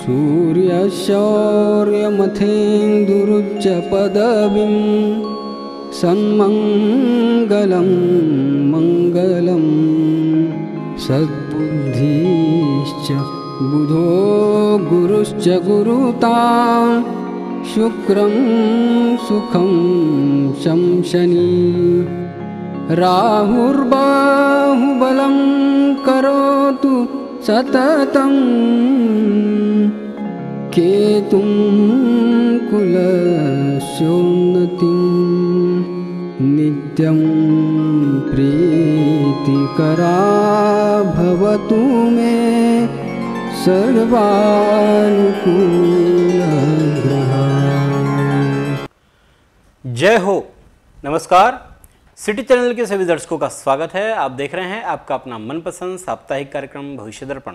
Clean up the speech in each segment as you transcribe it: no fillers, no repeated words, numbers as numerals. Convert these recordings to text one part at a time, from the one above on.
सूर्यशौर्यमथेन्दुरुच्च पदवीं सन्मङ्गलं मङ्गलं सद्बुद्धिश्च बुधो गुरुश्च गुरुतां शुक्रं सुखं शंशनी राहुर्बाहुबलं करोतु सततं केतुं कुलस्योन्नतिं नित्यं प्रीतिकरा भवतु मे सर्वानुकूलग्रहा। जय हो। नमस्कार। सिटी चैनल के सभी दर्शकों का स्वागत है। आप देख रहे हैं आपका अपना मनपसंद साप्ताहिक कार्यक्रम भविष्य दर्पण।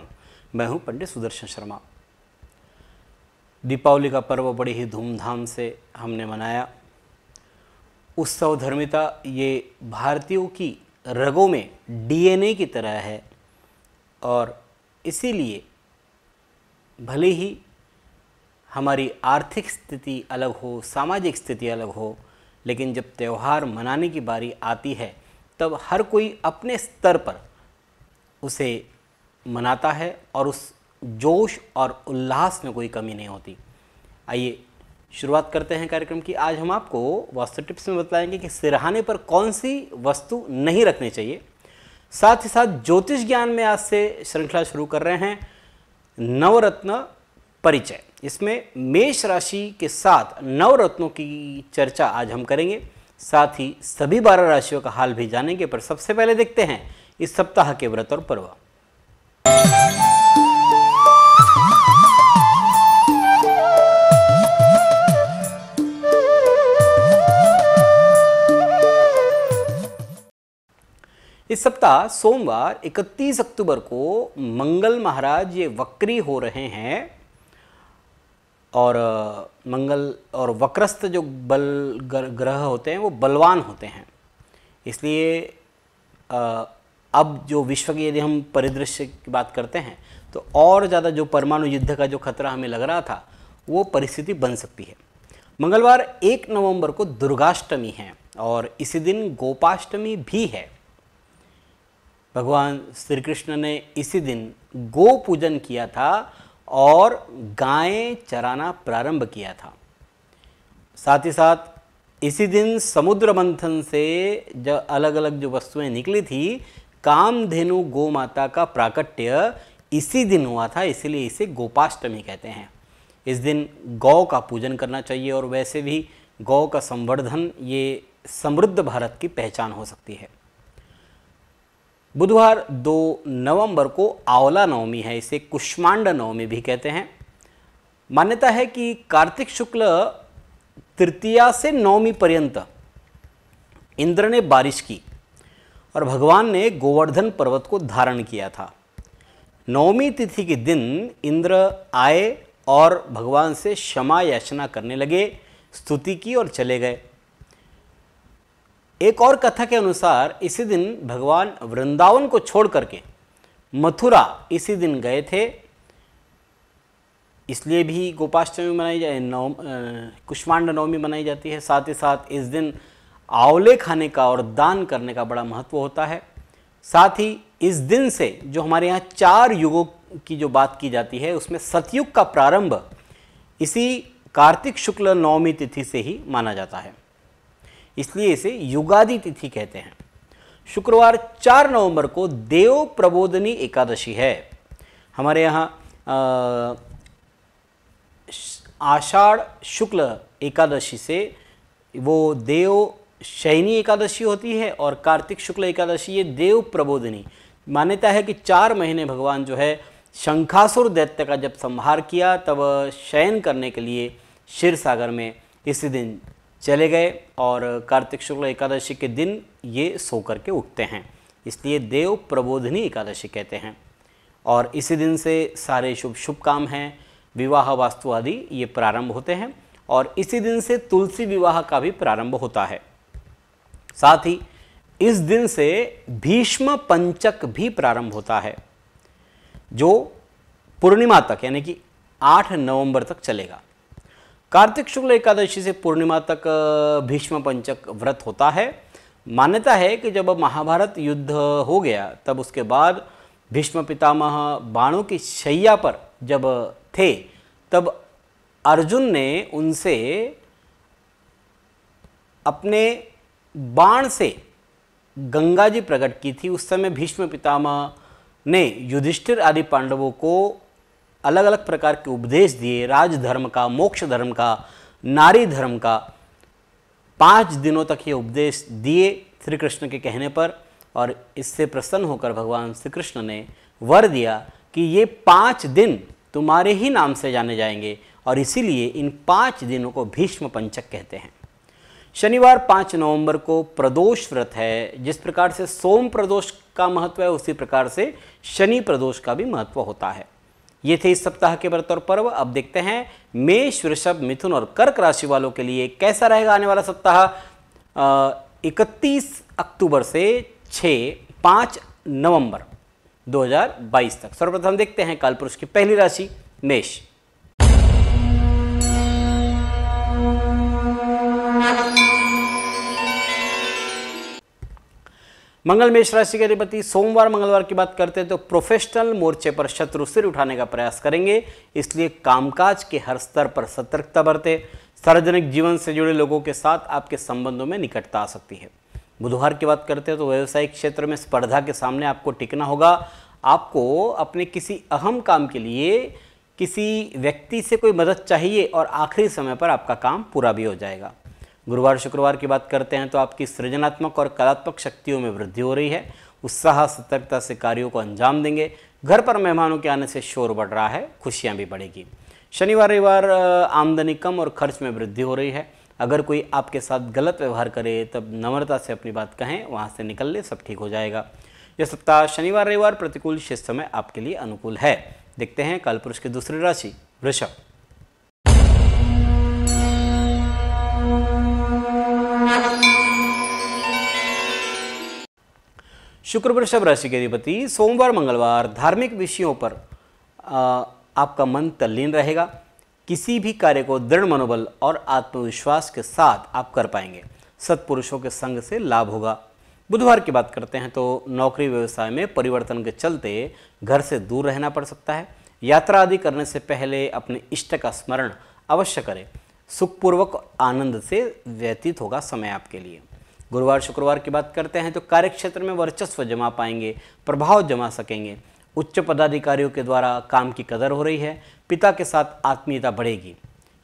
मैं हूं पंडित सुदर्शन शर्मा। दीपावली का पर्व बड़ी ही धूमधाम से हमने मनाया। उत्सव धर्मिता ये भारतीयों की रगों में डीएनए की तरह है और इसीलिए भले ही हमारी आर्थिक स्थिति अलग हो, सामाजिक स्थिति अलग हो, लेकिन जब त्यौहार मनाने की बारी आती है तब हर कोई अपने स्तर पर उसे मनाता है और उस जोश और उल्लास में कोई कमी नहीं होती। आइए शुरुआत करते हैं कार्यक्रम की। आज हम आपको वास्तु टिप्स में बताएंगे कि सिरहाने पर कौन सी वस्तु नहीं रखनी चाहिए। साथ ही साथ ज्योतिष ज्ञान में आज से श्रृंखला शुरू कर रहे हैं नवरत्न परिचय। इसमें मेष राशि के साथ नवरत्नों की चर्चा आज हम करेंगे। साथ ही सभी 12 राशियों का हाल भी जानेंगे। पर सबसे पहले देखते हैं इस सप्ताह के व्रत और पर्व। इस सप्ताह सोमवार 31 अक्टूबर को मंगल महाराज ये वक्री हो रहे हैं और मंगल और वक्रस्थ जो बल ग्रह होते हैं वो बलवान होते हैं। इसलिए अब जो विश्व की यदि हम परिदृश्य की बात करते हैं तो और ज़्यादा जो परमाणु युद्ध का जो खतरा हमें लग रहा था वो परिस्थिति बन सकती है। मंगलवार 1 नवंबर को दुर्गाष्टमी है और इसी दिन गोपाष्टमी भी है। भगवान श्री कृष्ण ने इसी दिन गो पूजन किया था और गायें चराना प्रारंभ किया था। साथ ही साथ इसी दिन समुद्र मंथन से जो अलग अलग जो वस्तुएं निकली थी, कामधेनु गौ माता का प्राकट्य इसी दिन हुआ था, इसीलिए इसे गोपाष्टमी कहते हैं। इस दिन गौ का पूजन करना चाहिए और वैसे भी गौ का संवर्धन ये समृद्ध भारत की पहचान हो सकती है। बुधवार 2 नवंबर को आंवला नवमी है, इसे कुष्मांड नवमी भी कहते हैं। मान्यता है कि कार्तिक शुक्ल तृतीया से नवमी पर्यंत इंद्र ने बारिश की और भगवान ने गोवर्धन पर्वत को धारण किया था। नवमी तिथि के दिन इंद्र आए और भगवान से क्षमा याचना करने लगे, स्तुति की और चले गए। एक और कथा के अनुसार इसी दिन भगवान वृंदावन को छोड़ करके मथुरा इसी दिन गए थे, इसलिए भी गोपाष्टमी मनाई जाए, कुष्मांड नवमी मनाई जाती है। साथ ही साथ इस दिन आंवले खाने का और दान करने का बड़ा महत्व होता है। साथ ही इस दिन से जो हमारे यहाँ 4 युगों की जो बात की जाती है उसमें सतयुग का प्रारंभ इसी कार्तिक शुक्ल नवमी तिथि से ही माना जाता है, इसलिए इसे युगादि तिथि कहते हैं। शुक्रवार 4 नवंबर को देव प्रबोधनी एकादशी है। हमारे यहाँ आषाढ़ शुक्ल एकादशी से वो देव शयनी एकादशी होती है और कार्तिक शुक्ल एकादशी ये देव प्रबोधनी। मान्यता है कि 4 महीने भगवान जो है शंखासुर दैत्य का जब संहार किया तब शयन करने के लिए क्षीर सागर में इसी दिन चले गए और कार्तिक शुक्ल एकादशी के दिन ये सो करके उठते हैं, इसलिए देव प्रबोधनी एकादशी कहते हैं। और इसी दिन से सारे शुभ काम हैं, विवाह वास्तु आदि ये प्रारंभ होते हैं और इसी दिन से तुलसी विवाह का भी प्रारंभ होता है। साथ ही इस दिन से भीष्म पंचक भी प्रारंभ होता है, जो पूर्णिमा तक यानी कि 8 नवंबर तक चलेगा। कार्तिक शुक्ल एकादशी से पूर्णिमा तक भीष्म पंचक व्रत होता है। मान्यता है कि जब महाभारत युद्ध हो गया तब उसके बाद भीष्म पितामह बाणों की शैया पर जब थे तब अर्जुन ने उनसे अपने बाण से गंगा जी प्रकट की थी। उस समय भीष्म पितामह ने युधिष्ठिर आदि पांडवों को अलग अलग प्रकार के उपदेश दिए, राजधर्म का, मोक्ष धर्म का, नारी धर्म का। 5 दिनों तक ये उपदेश दिए श्री कृष्ण के कहने पर, और इससे प्रसन्न होकर भगवान श्री कृष्ण ने वर दिया कि ये 5 दिन तुम्हारे ही नाम से जाने जाएंगे, और इसीलिए इन 5 दिनों को भीष्म पंचक कहते हैं। शनिवार 5 नवंबर को प्रदोष व्रत है। जिस प्रकार से सोम प्रदोष का महत्व है उसी प्रकार से शनि प्रदोष का भी महत्व होता है। ये थे इस सप्ताह के व्रत और पर्व। अब देखते हैं मेष, वृषभ, मिथुन और कर्क राशि वालों के लिए कैसा रहेगा आने वाला सप्ताह 31 अक्टूबर से 5 नवंबर 2022 तक। सर्वप्रथम देखते हैं कालपुरुष की पहली राशि मेष। मंगल मेष राशि के अधिपति। सोमवार मंगलवार की बात करते हैं तो प्रोफेशनल मोर्चे पर शत्रु सिर उठाने का प्रयास करेंगे, इसलिए कामकाज के हर स्तर पर सतर्कता बरतें। सार्वजनिक जीवन से जुड़े लोगों के साथ आपके संबंधों में निकटता आ सकती है। बुधवार की बात करते हैं तो व्यवसायिक क्षेत्र में स्पर्धा के सामने आपको टिकना होगा। आपको अपने किसी अहम काम के लिए किसी व्यक्ति से कोई मदद चाहिए और आखिरी समय पर आपका काम पूरा भी हो जाएगा। गुरुवार शुक्रवार की बात करते हैं तो आपकी सृजनात्मक और कलात्मक शक्तियों में वृद्धि हो रही है। उत्साह सतर्कता से कार्यों को अंजाम देंगे। घर पर मेहमानों के आने से शोर बढ़ रहा है, खुशियां भी बढ़ेगी। शनिवार रविवार आमदनी कम और खर्च में वृद्धि हो रही है। अगर कोई आपके साथ गलत व्यवहार करे तब नम्रता से अपनी बात कहें, वहां से निकल ले, सब ठीक हो जाएगा। यह सप्ताह शनिवार रविवार प्रतिकूल शेष समय आपके लिए अनुकूल है। देखते हैं कालपुरुष की दूसरी राशि वृषभ। शुक्र वृषभ राशि के अधिपति। सोमवार मंगलवार धार्मिक विषयों पर आपका मन तल्लीन रहेगा। किसी भी कार्य को दृढ़ मनोबल और आत्मविश्वास के साथ आप कर पाएंगे। सत्पुरुषों के संग से लाभ होगा। बुधवार की बात करते हैं तो नौकरी व्यवसाय में परिवर्तन के चलते घर से दूर रहना पड़ सकता है। यात्रा आदि करने से पहले अपने इष्ट का स्मरण अवश्य करें। सुखपूर्वक आनंद से व्यतीत होगा समय आपके लिए। गुरुवार शुक्रवार की बात करते हैं तो कार्यक्षेत्र में वर्चस्व जमा पाएंगे, प्रभाव जमा सकेंगे। उच्च पदाधिकारियों के द्वारा काम की कदर हो रही है। पिता के साथ आत्मीयता बढ़ेगी।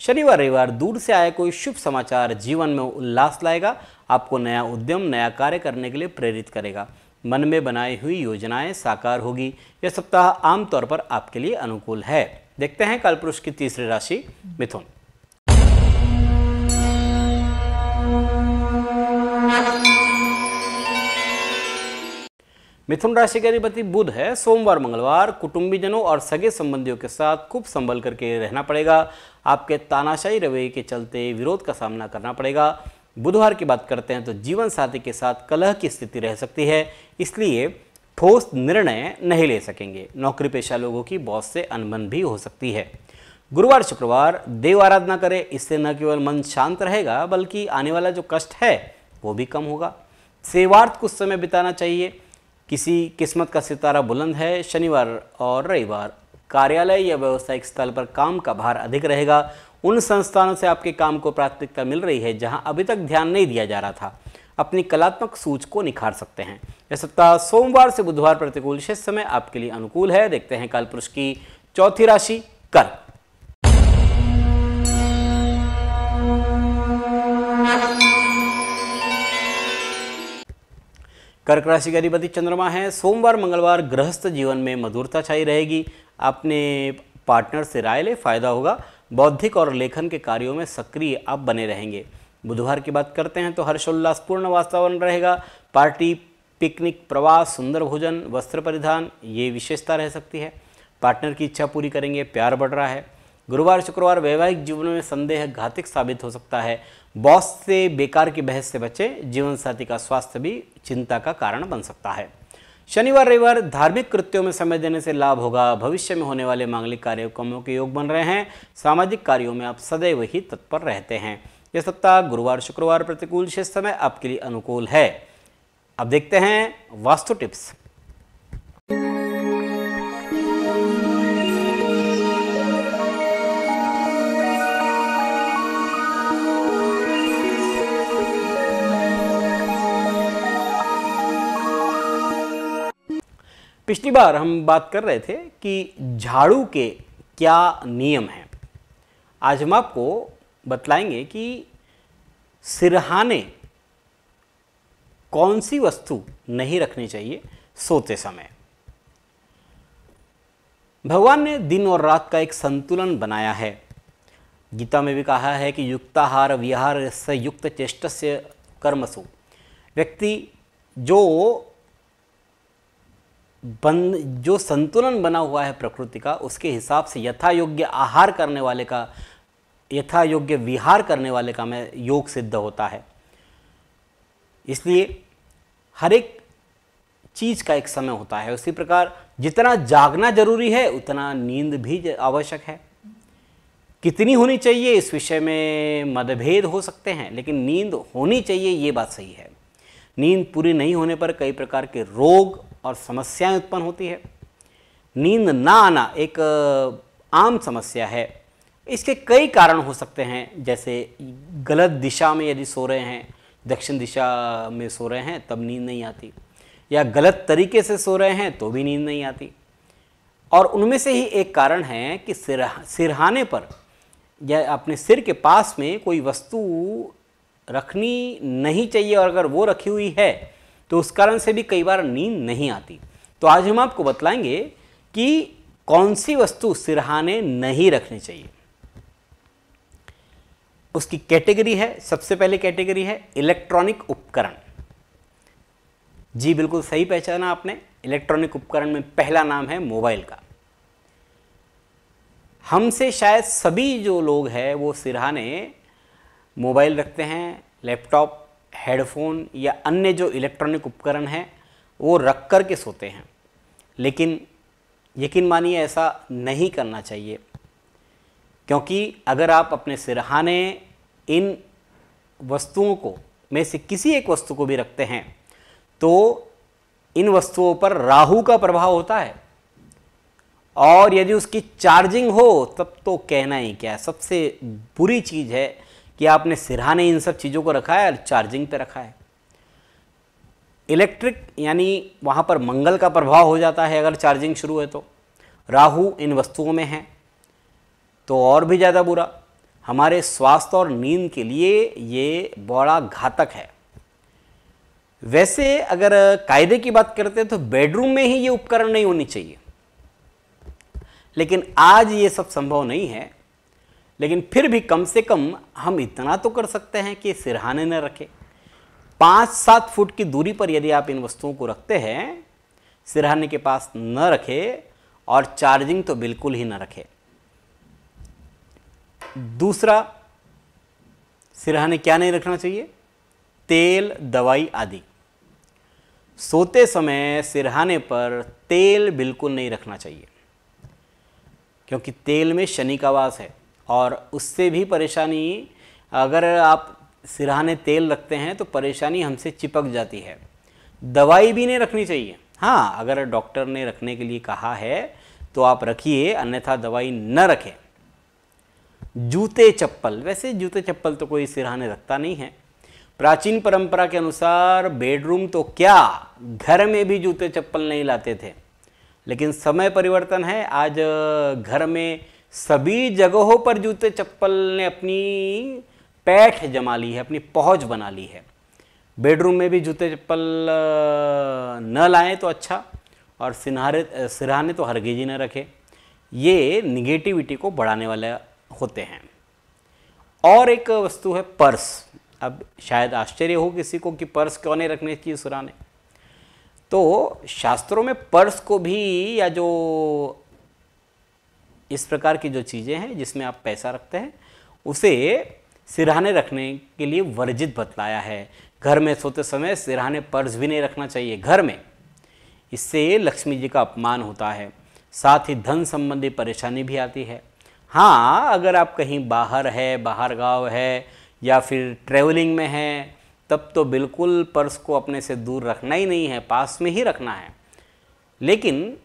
शनिवार रविवार दूर से आए कोई शुभ समाचार जीवन में उल्लास लाएगा। आपको नया उद्यम, नया कार्य करने के लिए प्रेरित करेगा। मन में बनाई हुई योजनाएं साकार होगी। यह सप्ताह आमतौर पर आपके लिए अनुकूल है। देखते हैं कालपुरुष की तीसरी राशि मिथुन। मिथुन राशि के अधिपति बुध है। सोमवार मंगलवार कुटुंबीजनों और सगे संबंधियों के साथ खूब संभल करके रहना पड़ेगा। आपके तानाशाही रवैये के चलते विरोध का सामना करना पड़ेगा। बुधवार की बात करते हैं तो जीवन साथी के साथ कलह की स्थिति रह सकती है, इसलिए ठोस निर्णय नहीं ले सकेंगे। नौकरी पेशा लोगों की बॉस से अनबन भी हो सकती है। गुरुवार शुक्रवार देव आराधना करें, इससे न केवल मन शांत रहेगा बल्कि आने वाला जो कष्ट है वो भी कम होगा। सेवार्थ कुछ समय बिताना चाहिए। किसी किस्मत का सितारा बुलंद है। शनिवार और रविवार कार्यालय या व्यावसायिक स्थल पर काम का भार अधिक रहेगा। उन संस्थानों से आपके काम को प्राथमिकता मिल रही है जहां अभी तक ध्यान नहीं दिया जा रहा था। अपनी कलात्मक सूझ को निखार सकते हैं। यह सप्ताह सोमवार से बुधवार प्रतिकूल शेष समय आपके लिए अनुकूल है। देखते हैं कालपुरुष की चौथी राशि कर्क। कर्क राशि का अधिपति चंद्रमा है। सोमवार मंगलवार गृहस्थ जीवन में मधुरता छाई रहेगी। अपने पार्टनर से राय ले, फायदा होगा। बौद्धिक और लेखन के कार्यों में सक्रिय आप बने रहेंगे। बुधवार की बात करते हैं तो हर्षोल्लासपूर्ण वातावरण रहेगा। पार्टी, पिकनिक, प्रवास, सुंदर भोजन, वस्त्र परिधान, ये विशेषता रह सकती है। पार्टनर की इच्छा पूरी करेंगे। प्यार बढ़ रहा है। गुरुवार शुक्रवार वैवाहिक जीवन में संदेह घातक साबित हो सकता है। बॉस से बेकार की बहस से बचें। जीवन साथी का स्वास्थ्य भी चिंता का कारण बन सकता है। शनिवार रविवार धार्मिक कृत्यों में समय देने से लाभ होगा। भविष्य में होने वाले मांगलिक कार्यक्रमों के योग बन रहे हैं। सामाजिक कार्यों में आप सदैव ही तत्पर रहते हैं। यह सप्ताह गुरुवार शुक्रवार प्रतिकूल, शेष समय आपके लिए अनुकूल है। अब देखते हैं वास्तु टिप्स। पिछली बार हम बात कर रहे थे कि झाड़ू के क्या नियम हैं। आज हम आपको बतलाएंगे कि सिरहाने कौन सी वस्तु नहीं रखनी चाहिए सोते समय। भगवान ने दिन और रात का एक संतुलन बनाया है। गीता में भी कहा है कि युक्ताहार विहार से युक्त चेष्टस्य कर्मसु। व्यक्ति जो संतुलन बना हुआ है प्रकृति का, उसके हिसाब से यथा योग्य आहार करने वाले का, यथा योग्य विहार करने वाले का में योग सिद्ध होता है। इसलिए हर एक चीज का एक समय होता है। उसी प्रकार जितना जागना जरूरी है उतना नींद भी आवश्यक है। कितनी होनी चाहिए इस विषय में मतभेद हो सकते हैं, लेकिन नींद होनी चाहिए ये बात सही है। नींद पूरी नहीं होने पर कई प्रकार के रोग और समस्याएं उत्पन्न होती है। नींद ना आना एक आम समस्या है। इसके कई कारण हो सकते हैं, जैसे गलत दिशा में यदि सो रहे हैं, दक्षिण दिशा में सो रहे हैं तब नींद नहीं आती, या गलत तरीके से सो रहे हैं तो भी नींद नहीं आती। और उनमें से ही एक कारण है कि सिरहाने पर या अपने सिर के पास में कोई वस्तु रखनी नहीं चाहिए, और अगर वो रखी हुई है तो उस कारण से भी कई बार नींद नहीं आती। तो आज हम आपको बतलाएंगे कि कौन सी वस्तु सिरहाने नहीं रखनी चाहिए। उसकी कैटेगरी है, सबसे पहले कैटेगरी है इलेक्ट्रॉनिक उपकरण। जी बिल्कुल सही पहचाना आपने। इलेक्ट्रॉनिक उपकरण में पहला नाम है मोबाइल का। हमसे शायद सभी जो लोग हैं वो सिरहाने मोबाइल रखते हैं, लैपटॉप, हेडफोन या अन्य जो इलेक्ट्रॉनिक उपकरण हैं वो रख कर के सोते हैं। लेकिन यकीन मानिए ऐसा नहीं करना चाहिए, क्योंकि अगर आप अपने सिरहाने इन वस्तुओं को में से किसी एक वस्तु को भी रखते हैं तो इन वस्तुओं पर राहु का प्रभाव होता है, और यदि उसकी चार्जिंग हो तब तो कहना ही क्या है। सबसे बुरी चीज़ है कि आपने सिरहाने इन सब चीज़ों को रखा है और चार्जिंग पे रखा है। इलेक्ट्रिक यानी वहाँ पर मंगल का प्रभाव हो जाता है अगर चार्जिंग शुरू है तो। राहु इन वस्तुओं में है तो और भी ज़्यादा बुरा। हमारे स्वास्थ्य और नींद के लिए ये बड़ा घातक है। वैसे अगर कायदे की बात करते हैं तो बेडरूम में ही ये उपकरण नहीं होनी चाहिए, लेकिन आज ये सब संभव नहीं है। लेकिन फिर भी कम से कम हम इतना तो कर सकते हैं कि सिरहाने न रखें। 5-7 फुट की दूरी पर यदि आप इन वस्तुओं को रखते हैं, सिरहाने के पास न रखें, और चार्जिंग तो बिल्कुल ही न रखें। दूसरा, सिरहाने क्या नहीं रखना चाहिए? तेल, दवाई आदि। सोते समय सिरहाने पर तेल बिल्कुल नहीं रखना चाहिए, क्योंकि तेल में शनि का वास है और उससे भी परेशानी। अगर आप सिरहाने तेल रखते हैं तो परेशानी हमसे चिपक जाती है। दवाई भी नहीं रखनी चाहिए। हाँ, अगर डॉक्टर ने रखने के लिए कहा है तो आप रखिए, अन्यथा दवाई न रखें। जूते चप्पल, वैसे जूते चप्पल तो कोई सिरहाने रखता नहीं है। प्राचीन परंपरा के अनुसार बेडरूम तो क्या, घर में भी जूते चप्पल नहीं लाते थे। लेकिन समय परिवर्तन है, आज घर में सभी जगहों पर जूते चप्पल ने अपनी पैठ जमा ली है, अपनी पहुंच बना ली है। बेडरूम में भी जूते चप्पल न लाएं तो अच्छा, और सिरहाने तो हरगिज ही न रखें। ये निगेटिविटी को बढ़ाने वाले होते हैं। और एक वस्तु है पर्स। अब शायद आश्चर्य हो किसी को कि पर्स क्यों नहीं रखने चाहिए सिरहाने। तो शास्त्रों में पर्स को भी, या जो इस प्रकार की जो चीज़ें हैं जिसमें आप पैसा रखते हैं, उसे सिरहाने रखने के लिए वर्जित बतलाया है। घर में सोते समय सिरहाने पर्स भी नहीं रखना चाहिए घर में। इससे लक्ष्मी जी का अपमान होता है, साथ ही धन संबंधी परेशानी भी आती है। हाँ, अगर आप कहीं बाहर है, बाहर गांव है या फिर ट्रैवलिंग में है, तब तो बिल्कुल पर्स को अपने से दूर रखना ही नहीं है, पास में ही रखना है। लेकिन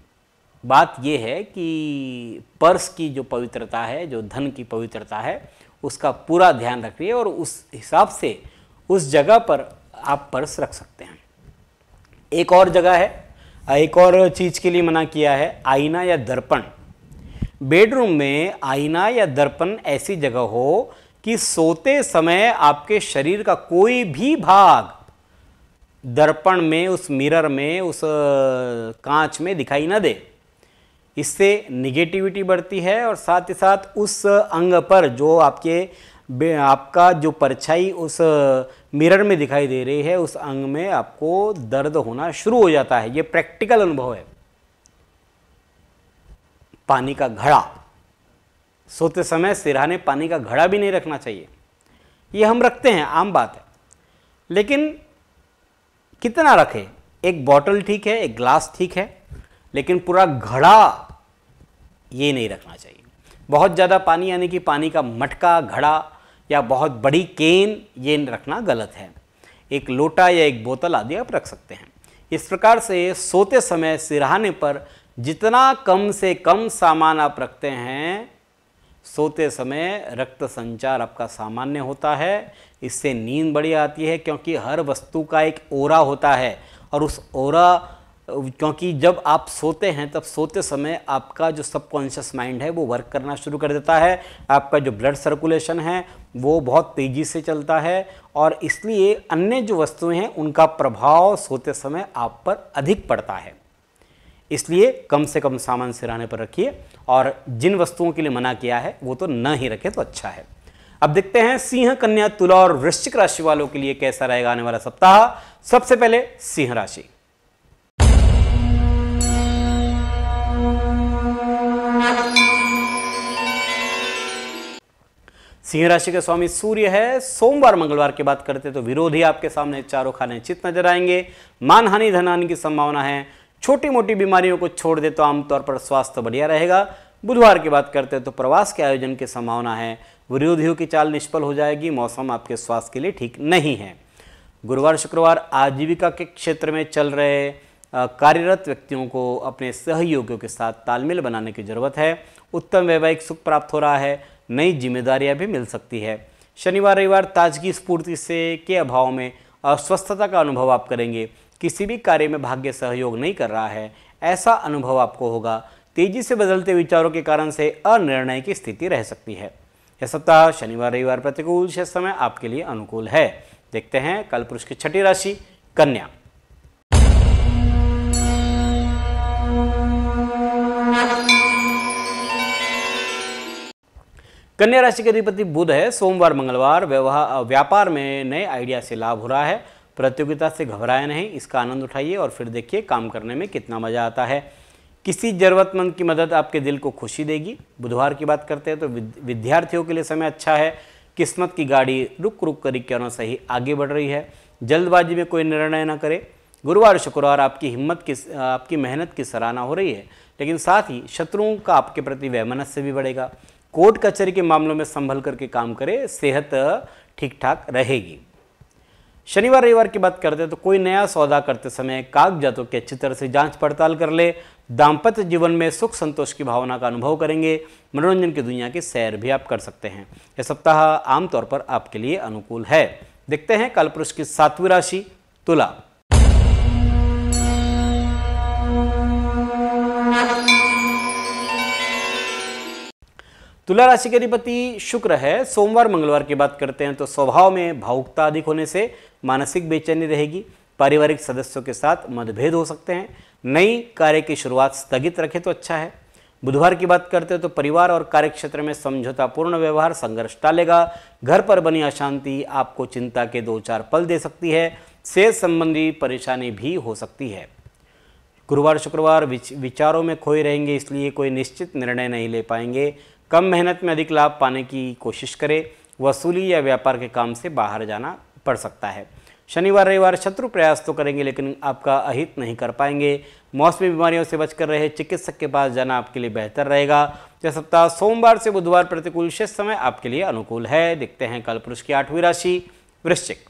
बात यह है कि पर्स की जो पवित्रता है, जो धन की पवित्रता है, उसका पूरा ध्यान रखिए और उस हिसाब से उस जगह पर आप पर्स रख सकते हैं। एक और जगह है, एक और चीज़ के लिए मना किया है, आईना या दर्पण। बेडरूम में आईना या दर्पण ऐसी जगह हो कि सोते समय आपके शरीर का कोई भी भाग दर्पण में, उस मिरर में, उस कांच में दिखाई न दे। इससे निगेटिविटी बढ़ती है और साथ ही साथ उस अंग पर जो आपका जो परछाई उस मिरर में दिखाई दे रही है, उस अंग में आपको दर्द होना शुरू हो जाता है। ये प्रैक्टिकल अनुभव है। पानी का घड़ा, सोते समय सिरहाने पानी का घड़ा भी नहीं रखना चाहिए। ये हम रखते हैं, आम बात है, लेकिन कितना रखें? एक बॉटल ठीक है, एक ग्लास ठीक है, लेकिन पूरा घड़ा ये नहीं रखना चाहिए। बहुत ज़्यादा पानी यानी कि पानी का मटका, घड़ा या बहुत बड़ी केन, ये रखना गलत है। एक लोटा या एक बोतल आदि आप रख सकते हैं। इस प्रकार से सोते समय सिरहाने पर जितना कम से कम सामान आप रखते हैं, सोते समय रक्त संचार आपका सामान्य होता है। इससे नींद बड़ी आती है, क्योंकि हर वस्तु का एक ओरा होता है और उस ओरा, क्योंकि जब आप सोते हैं तब सोते समय आपका जो सबकॉन्शियस माइंड है वो वर्क करना शुरू कर देता है। आपका जो ब्लड सर्कुलेशन है वो बहुत तेज़ी से चलता है और इसलिए अन्य जो वस्तुएं हैं उनका प्रभाव सोते समय आप पर अधिक पड़ता है। इसलिए कम से कम सामान सिरहाने पर रखिए और जिन वस्तुओं के लिए मना किया है वो तो न ही रखें तो अच्छा है। अब देखते हैं सिंह, कन्या, तुला और वृश्चिक राशि वालों के लिए कैसा रहेगा आने वाला सप्ताह। सबसे पहले सिंह राशि। सिंह राशि के स्वामी सूर्य है। सोमवार मंगलवार की बात करते तो विरोधी आपके सामने चारों खाने चित नजर आएंगे। मानहानि, धनहानि की संभावना है। छोटी मोटी बीमारियों को छोड़ दे तो आमतौर पर स्वास्थ्य बढ़िया रहेगा। बुधवार की बात करते हैं तो प्रवास के आयोजन की संभावना है। विरोधियों की चाल निष्फल हो जाएगी। मौसम आपके स्वास्थ्य के लिए ठीक नहीं है। गुरुवार शुक्रवार आजीविका के क्षेत्र में चल रहे कार्यरत व्यक्तियों को अपने सहयोगियों के साथ तालमेल बनाने की जरूरत है। उत्तम वैवाहिक सुख प्राप्त हो रहा है। नई जिम्मेदारियां भी मिल सकती है। शनिवार रविवार ताजगी स्फूर्ति से के अभाव में अस्वस्थता का अनुभव आप करेंगे। किसी भी कार्य में भाग्य सहयोग नहीं कर रहा है, ऐसा अनुभव आपको होगा। तेजी से बदलते विचारों के कारण से अनिर्णय की स्थिति रह सकती है। यह सप्ताह शनिवार रविवार प्रतिकूल, शेष समय आपके लिए अनुकूल है। देखते हैं कालपुरुष की छठी राशि कन्या। कन्या राशि के अधिपति बुध है। सोमवार मंगलवार व्यापार में नए आइडिया से लाभ हो रहा है। प्रतियोगिता से घबराए नहीं, इसका आनंद उठाइए और फिर देखिए काम करने में कितना मजा आता है। किसी जरूरतमंद की मदद आपके दिल को खुशी देगी। बुधवार की बात करते हैं तो विद्यार्थियों के लिए समय अच्छा है। किस्मत की गाड़ी रुक रुक कर क्यों न सही आगे बढ़ रही है। जल्दबाजी में कोई निर्णय न करें। गुरुवार शुक्रवार आपकी मेहनत की सराहना हो रही है, लेकिन साथ ही शत्रुओं का आपके प्रति वैमनस्य भी बढ़ेगा। कोर्ट कचहरी के मामलों में संभल करके काम करें, सेहत ठीक ठाक रहेगी। शनिवार रविवार की बात करते हैं तो कोई नया सौदा करते समय कागजातों की अच्छी तरह से जांच पड़ताल कर ले। दाम्पत्य जीवन में सुख संतोष की भावना का अनुभव करेंगे। मनोरंजन की दुनिया की सैर भी आप कर सकते हैं। यह सप्ताह आमतौर पर आपके लिए अनुकूल है। देखते हैं कालपुरुष की सातवीं राशि तुला। तुला राशि के अधिपति शुक्र है। सोमवार मंगलवार की बात करते हैं तो स्वभाव में भावुकता अधिक होने से मानसिक बेचैनी रहेगी। पारिवारिक सदस्यों के साथ मतभेद हो सकते हैं। नई कार्य की शुरुआत स्थगित रखें तो अच्छा है। बुधवार की बात करते हैं तो परिवार और कार्य क्षेत्र में समझौतापूर्ण व्यवहार संघर्ष टालेगा। घर पर बनी अशांति आपको चिंता के 2-4 पल दे सकती है। सेहत संबंधी परेशानी भी हो सकती है। गुरुवार शुक्रवार विचारों में खोए रहेंगे, इसलिए कोई निश्चित निर्णय नहीं ले पाएंगे। कम मेहनत में अधिक लाभ पाने की कोशिश करें। वसूली या व्यापार के काम से बाहर जाना पड़ सकता है। शनिवार रविवार शत्रु प्रयास तो करेंगे लेकिन आपका अहित नहीं कर पाएंगे। मौसमी बीमारियों से बचकर रहे, चिकित्सक के पास जाना आपके लिए बेहतर रहेगा। यह सप्ताह सोमवार से बुधवार प्रतिकूल, शेष समय आपके लिए अनुकूल है। देखते हैं कालपुरुष की 8वीं राशि वृश्चिक।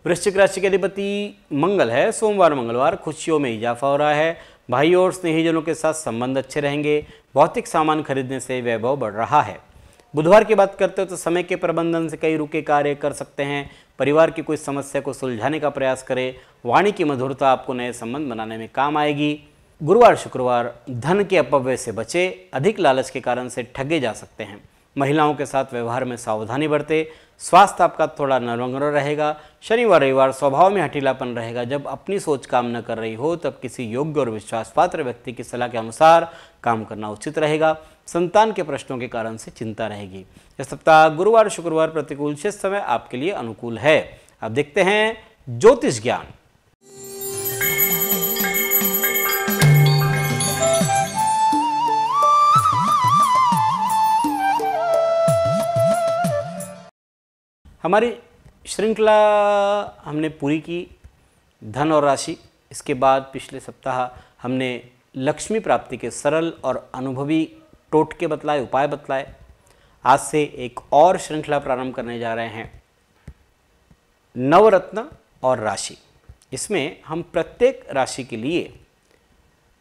वृश्चिक राशि के अधिपति मंगल है। सोमवार मंगलवार खुशियों में इजाफा हो रहा है। भाइयों और स्नेहीजनों के साथ संबंध अच्छे रहेंगे। भौतिक सामान खरीदने से वैभव बढ़ रहा है। बुधवार की बात करते हो तो समय के प्रबंधन से कई रुके कार्य कर सकते हैं। परिवार की कोई समस्या को सुलझाने का प्रयास करें। वाणी की मधुरता आपको नए संबंध बनाने में काम आएगी। गुरुवार शुक्रवार धन के अपव्यय से बचे। अधिक लालच के कारण से ठगे जा सकते हैं। महिलाओं के साथ व्यवहार में सावधानी बरते। स्वास्थ्य आपका थोड़ा नरवंगरा रहेगा। शनिवार रविवार स्वभाव में हठीलापन रहेगा। जब अपनी सोच काम न कर रही हो तब किसी योग्य और विश्वासपात्र व्यक्ति की सलाह के अनुसार काम करना उचित रहेगा। संतान के प्रश्नों के कारण से चिंता रहेगी। यह सप्ताह गुरुवार शुक्रवार प्रतिकूल, शेष समय आपके लिए अनुकूल है। अब देखते हैं ज्योतिष ज्ञान। हमारी श्रृंखला हमने पूरी की धन और राशि। इसके बाद पिछले सप्ताह हमने लक्ष्मी प्राप्ति के सरल और अनुभवी टोटके बतलाए, उपाय बतलाए। आज से एक और श्रृंखला प्रारंभ करने जा रहे हैं, नवरत्न और राशि। इसमें हम प्रत्येक राशि के लिए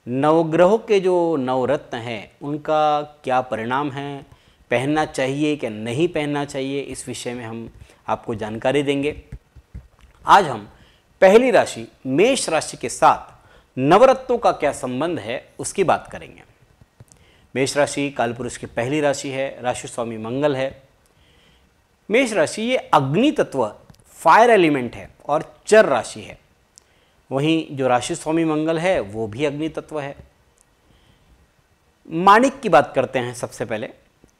नवग्रहों के जो नवरत्न हैं उनका क्या परिणाम है, पहनना चाहिए क्या नहीं पहनना चाहिए, इस विषय में हम आपको जानकारी देंगे। आज हम पहली राशि मेष राशि के साथ नवरत्नों का क्या संबंध है उसकी बात करेंगे। मेष राशि कालपुरुष की पहली राशि है। राशि स्वामी मंगल है। मेष राशि ये अग्नि तत्व, फायर एलिमेंट है और चर राशि है। वहीं जो राशि स्वामी मंगल है वो भी अग्नि तत्व है। माणिक की बात करते हैं सबसे पहले।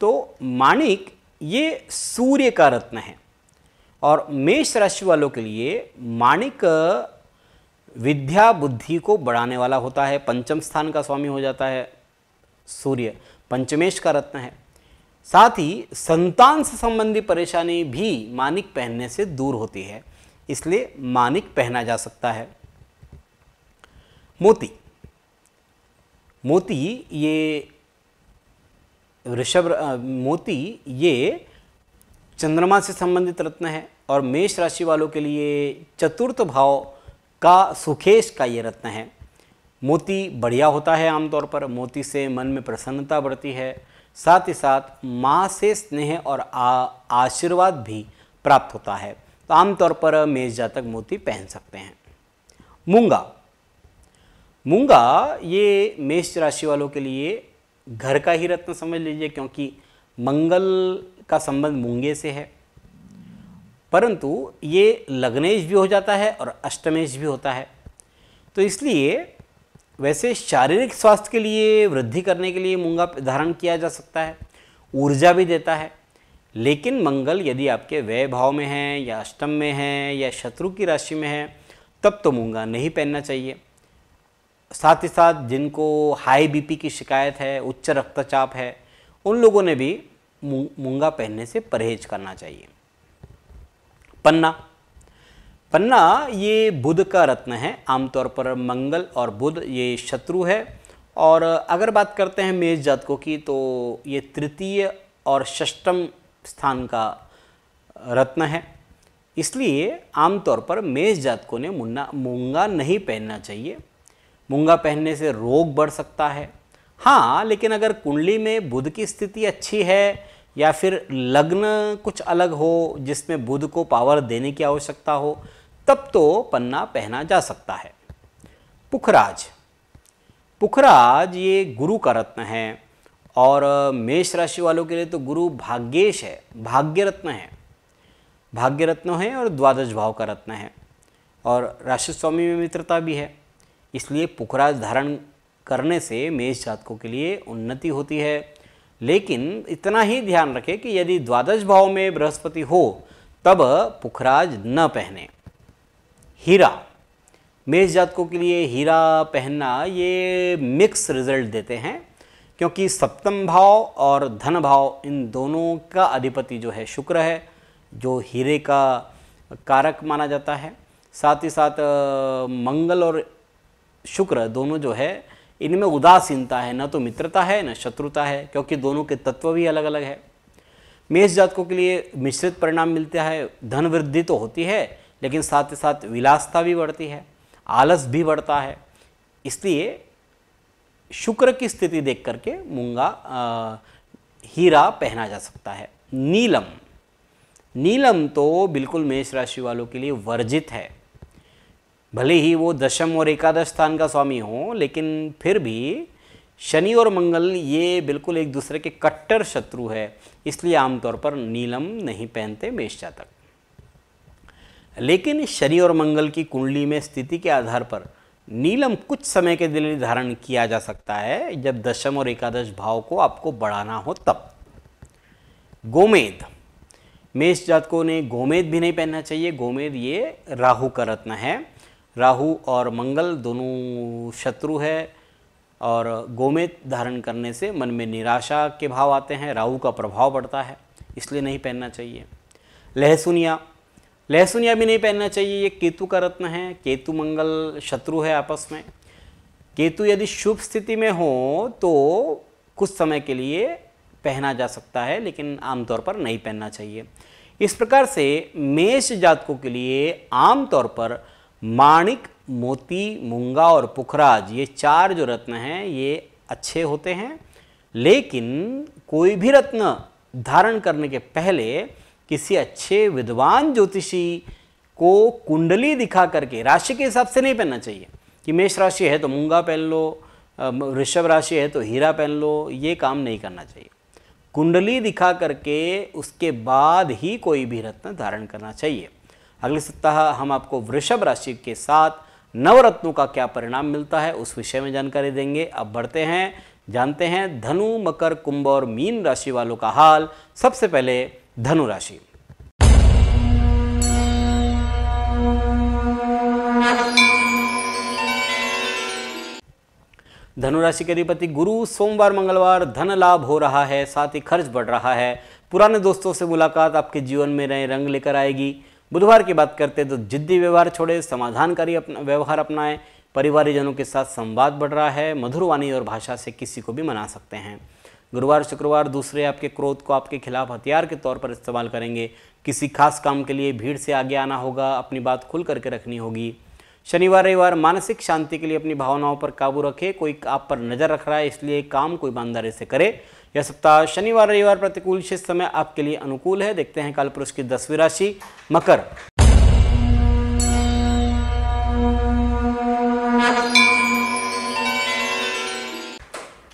तो माणिक ये सूर्य का रत्न है और मेष राशि वालों के लिए माणिक विद्या बुद्धि को बढ़ाने वाला होता है। पंचम स्थान का स्वामी हो जाता है सूर्य, पंचमेश का रत्न है। साथ ही संतान से संबंधी परेशानी भी माणिक पहनने से दूर होती है, इसलिए माणिक पहना जा सकता है। मोती, मोती ये मोती ये चंद्रमा से संबंधित रत्न है और मेष राशि वालों के लिए चतुर्थ भाव का सुखेश का ये रत्न है। मोती बढ़िया होता है आमतौर पर। मोती से मन में प्रसन्नता बढ़ती है। साथ ही साथ माँ से स्नेह और आशीर्वाद भी प्राप्त होता है। तो आमतौर पर मेष जातक मोती पहन सकते हैं। मूंगा, मूंगा ये मेष राशि वालों के लिए घर का ही रत्न समझ लीजिए, क्योंकि मंगल का संबंध मूंगे से है, परंतु ये लग्नेश भी हो जाता है और अष्टमेश भी होता है। तो इसलिए वैसे शारीरिक स्वास्थ्य के लिए, वृद्धि करने के लिए मूंगा धारण किया जा सकता है, ऊर्जा भी देता है। लेकिन मंगल यदि आपके व्यय भाव में है या अष्टम में है या शत्रु की राशि में है तब तो मूंगा नहीं पहनना चाहिए। साथ ही साथ जिनको हाई बीपी की शिकायत है, उच्च रक्तचाप है, उन लोगों ने भी मूंगा पहनने से परहेज करना चाहिए। पन्ना, पन्ना ये बुध का रत्न है। आमतौर पर मंगल और बुध ये शत्रु है। और अगर बात करते हैं मेष जातकों की तो ये तृतीय और षष्ठम स्थान का रत्न है। इसलिए आमतौर पर मेष जातकों ने मूंगा नहीं पहनना चाहिए। मूंगा पहनने से रोग बढ़ सकता है। हाँ, लेकिन अगर कुंडली में बुध की स्थिति अच्छी है या फिर लग्न कुछ अलग हो जिसमें बुध को पावर देने की आवश्यकता हो तब तो पन्ना पहना जा सकता है। पुखराज, पुखराज ये गुरु का रत्न है और मेष राशि वालों के लिए तो गुरु भाग्येश है, भाग्य रत्न है, भाग्य रत्न है और द्वादश भाव का रत्न है और राशि स्वामी में मित्रता भी है। इसलिए पुखराज धारण करने से मेष जातकों के लिए उन्नति होती है। लेकिन इतना ही ध्यान रखें कि यदि द्वादश भाव में बृहस्पति हो तब पुखराज न पहने। हीरा, मेष जातकों के लिए हीरा पहनना ये मिक्स रिजल्ट देते हैं। क्योंकि सप्तम भाव और धन भाव इन दोनों का अधिपति जो है शुक्र है, जो हीरे का कारक माना जाता है। साथ ही साथ मंगल और शुक्र दोनों जो है इनमें उदासीनता है, न तो मित्रता है न शत्रुता है, क्योंकि दोनों के तत्व भी अलग अलग है। मेष जातकों के लिए मिश्रित परिणाम मिलता है। धन वृद्धि तो होती है, लेकिन साथ ही साथ विलासता भी बढ़ती है, आलस भी बढ़ता है। इसलिए शुक्र की स्थिति देख करके मूंगा हीरा पहना जा सकता है। नीलम, नीलम तो बिल्कुल मेष राशि वालों के लिए वर्जित है। भले ही वो दशम और एकादश स्थान का स्वामी हो, लेकिन फिर भी शनि और मंगल ये बिल्कुल एक दूसरे के कट्टर शत्रु है, इसलिए आमतौर पर नीलम नहीं पहनते मेष जातक। लेकिन शनि और मंगल की कुंडली में स्थिति के आधार पर नीलम कुछ समय के लिए धारण किया जा सकता है, जब दशम और एकादश भाव को आपको बढ़ाना हो तब। गोमेद, मेष जातकों ने गोमेद भी नहीं पहनना चाहिए। गोमेद ये राहु का रत्न है। राहु और मंगल दोनों शत्रु है, और गोमेद धारण करने से मन में निराशा के भाव आते हैं, राहु का प्रभाव बढ़ता है, इसलिए नहीं पहनना चाहिए। लहसुनिया, लहसुनिया भी नहीं पहनना चाहिए। ये केतु का रत्न है। केतु मंगल शत्रु है आपस में। केतु यदि शुभ स्थिति में हो तो कुछ समय के लिए पहना जा सकता है, लेकिन आमतौर पर नहीं पहनना चाहिए। इस प्रकार से मेष जातकों के लिए आमतौर पर माणिक, मोती, मूंगा और पुखराज, ये चार जो रत्न हैं ये अच्छे होते हैं। लेकिन कोई भी रत्न धारण करने के पहले किसी अच्छे विद्वान ज्योतिषी को कुंडली दिखा करके, राशि के हिसाब से नहीं पहनना चाहिए कि मेष राशि है तो मूंगा पहन लो, वृषभ राशि है तो हीरा पहन लो, ये काम नहीं करना चाहिए। कुंडली दिखा करके उसके बाद ही कोई भी रत्न धारण करना चाहिए। अगले सप्ताह हम आपको वृषभ राशि के साथ नवरत्नों का क्या परिणाम मिलता है उस विषय में जानकारी देंगे। अब बढ़ते हैं, जानते हैं धनु, मकर, कुंभ और मीन राशि वालों का हाल। सबसे पहले धनु राशि। धनु राशि के अधिपति गुरु, सोमवार मंगलवार धन लाभ हो रहा है, साथ ही खर्च बढ़ रहा है। पुराने दोस्तों से मुलाकात आपके जीवन में नए रंग लेकर आएगी। बुधवार की बात करते हैं तो जिद्दी व्यवहार छोड़े, समाधानकारी व्यवहार अपनाएं। परिवारजनों के साथ संवाद बढ़ रहा है। मधुर वाणी और भाषा से किसी को भी मना सकते हैं। गुरुवार शुक्रवार दूसरे आपके क्रोध को आपके खिलाफ हथियार के तौर पर इस्तेमाल करेंगे। किसी खास काम के लिए भीड़ से आगे आना होगा, अपनी बात खुल करके रखनी होगी। शनिवार रविवार मानसिक शांति के लिए अपनी भावनाओं पर काबू रखें। कोई आप पर नज़र रख रहा है, इसलिए काम को ईमानदारी से करें। यह सप्ताह शनिवार रविवार प्रतिकूल, शेष समय आपके लिए अनुकूल है। देखते हैं कालपुरुष की 10वीं राशि मकर।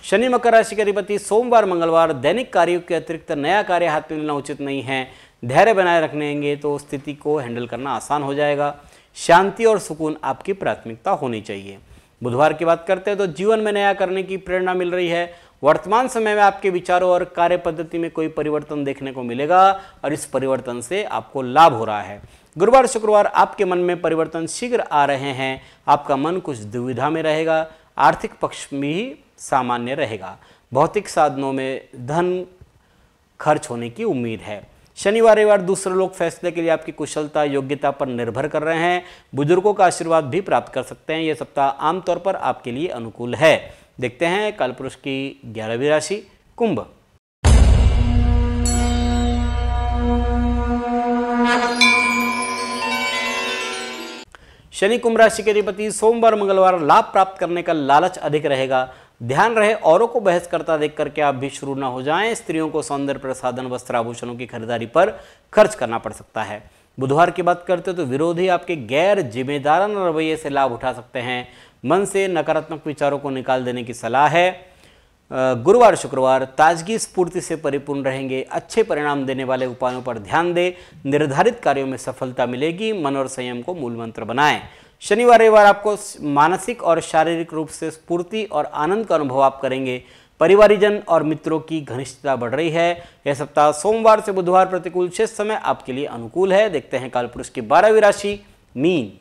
शनि मकर राशि के अधिपति सोमवार मंगलवार दैनिक कार्यों के अतिरिक्त नया कार्य हाथ में लेना उचित नहीं है। धैर्य बनाए रखेंगे तो स्थिति को हैंडल करना आसान हो जाएगा। शांति और सुकून आपकी प्राथमिकता होनी चाहिए। बुधवार की बात करते हैं तो जीवन में नया करने की प्रेरणा मिल रही है। वर्तमान समय में आपके विचारों और कार्य पद्धति में कोई परिवर्तन देखने को मिलेगा और इस परिवर्तन से आपको लाभ हो रहा है। गुरुवार शुक्रवार आपके मन में परिवर्तन शीघ्र आ रहे हैं। आपका मन कुछ दुविधा में रहेगा। आर्थिक पक्ष में ही सामान्य रहेगा। भौतिक साधनों में धन खर्च होने की उम्मीद है। शनिवार रविवार दूसरे लोग फैसले के लिए आपकी कुशलता योग्यता पर निर्भर कर रहे हैं। बुजुर्गों का आशीर्वाद भी प्राप्त कर सकते हैं। यह सप्ताह आमतौर पर आपके लिए अनुकूल है। देखते हैं कालपुरुष की 11वीं राशि कुंभ। शनि कुंभ राशि के अधिपति सोमवार मंगलवार लाभ प्राप्त करने का लालच अधिक रहेगा। ध्यान रहे औरों को बहस करता देख करके आप भी शुरू ना हो जाएं। स्त्रियों को सौंदर्य प्रसाधन वस्त्र आभूषणों की खरीदारी पर खर्च करना पड़ सकता है। बुधवार की बात करते तो विरोधी आपके गैर जिम्मेदाराना रवैये से लाभ उठा सकते हैं। मन से नकारात्मक विचारों को निकाल देने की सलाह है। गुरुवार शुक्रवार ताजगी स्फूर्ति से परिपूर्ण रहेंगे। अच्छे परिणाम देने वाले उपायों पर ध्यान दें। निर्धारित कार्यों में सफलता मिलेगी। मन और संयम को मूल मंत्र बनाएं। शनिवार रविवार आपको मानसिक और शारीरिक रूप से स्फूर्ति और आनंद का अनुभव आप करेंगे। परिवारजन और मित्रों की घनिष्ठता बढ़ रही है। यह सप्ताह सोमवार से बुधवार प्रतिकूल, शेष समय आपके लिए अनुकूल है। देखते हैं कालपुरुष की 12वीं राशि मीन।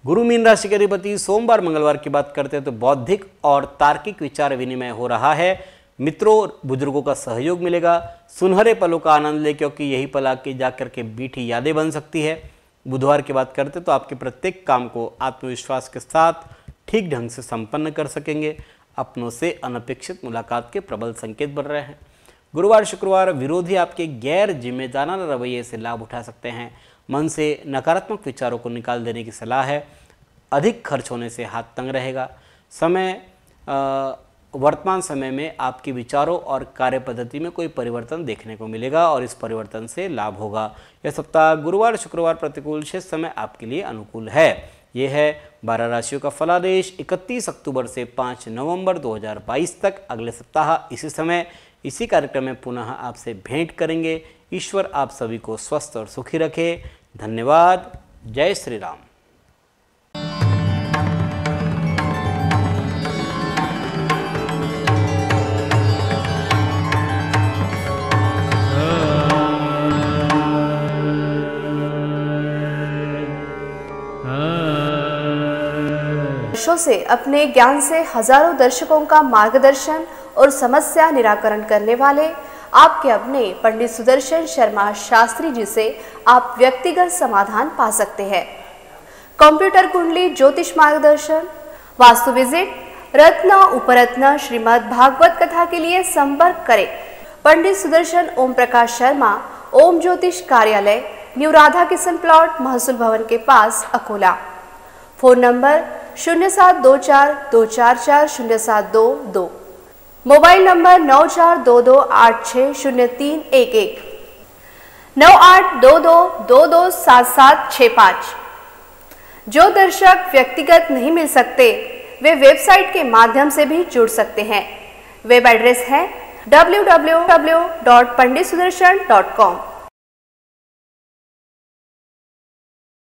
गुरु मीन राशि के अधिपति सोमवार मंगलवार की बात करते हैं तो बौद्धिक और तार्किक विचार विनिमय हो रहा है। मित्रों और बुजुर्गों का सहयोग मिलेगा। सुनहरे पलों का आनंद ले, क्योंकि यही पल आके जाकर के मीठी यादें बन सकती है। बुधवार की बात करते तो आपके प्रत्येक काम को आत्मविश्वास के साथ ठीक ढंग से संपन्न कर सकेंगे। अपनों से अनपेक्षित मुलाकात के प्रबल संकेत बन रहे हैं। गुरुवार शुक्रवार विरोधी आपके गैर जिम्मेदाराना रवैये से लाभ उठा सकते हैं। मन से नकारात्मक विचारों को निकाल देने की सलाह है। अधिक खर्च होने से हाथ तंग रहेगा। वर्तमान समय में आपके विचारों और कार्य पद्धति में कोई परिवर्तन देखने को मिलेगा और इस परिवर्तन से लाभ होगा। यह सप्ताह गुरुवार शुक्रवार प्रतिकूल, शेष समय आपके लिए अनुकूल है। यह है 12 राशियों का फलादेश 31 अक्टूबर से 5 नवंबर 2022 तक। अगले सप्ताह इसी समय इसी कार्यक्रम में पुनः आपसे भेंट करेंगे। ईश्वर आप सभी को स्वस्थ और सुखी रखे। धन्यवाद। जय श्री राम। वर्षों से अपने ज्ञान से हजारों दर्शकों का मार्गदर्शन और समस्या निराकरण करने वाले आपके अपने पंडित सुदर्शन शर्मा शास्त्री जी से आप व्यक्तिगत समाधान पा सकते हैं। कंप्यूटर कुंडली, ज्योतिष मार्गदर्शन, वास्तु विजिट, रत्न उपरत्न, श्रीमद् भागवत कथा के लिए संपर्क करें पंडित सुदर्शन ओम प्रकाश शर्मा, ओम ज्योतिष कार्यालय, न्यू राधा किशन प्लॉट, महसूल भवन के पास, Akola. Phone number 0724244072, mobile number 9422860311, 9822227765। जो दर्शक व्यक्तिगत नहीं मिल सकते वे वेबसाइट के माध्यम से भी जुड़ सकते हैं। वेब एड्रेस है www.panditsudarshan.com।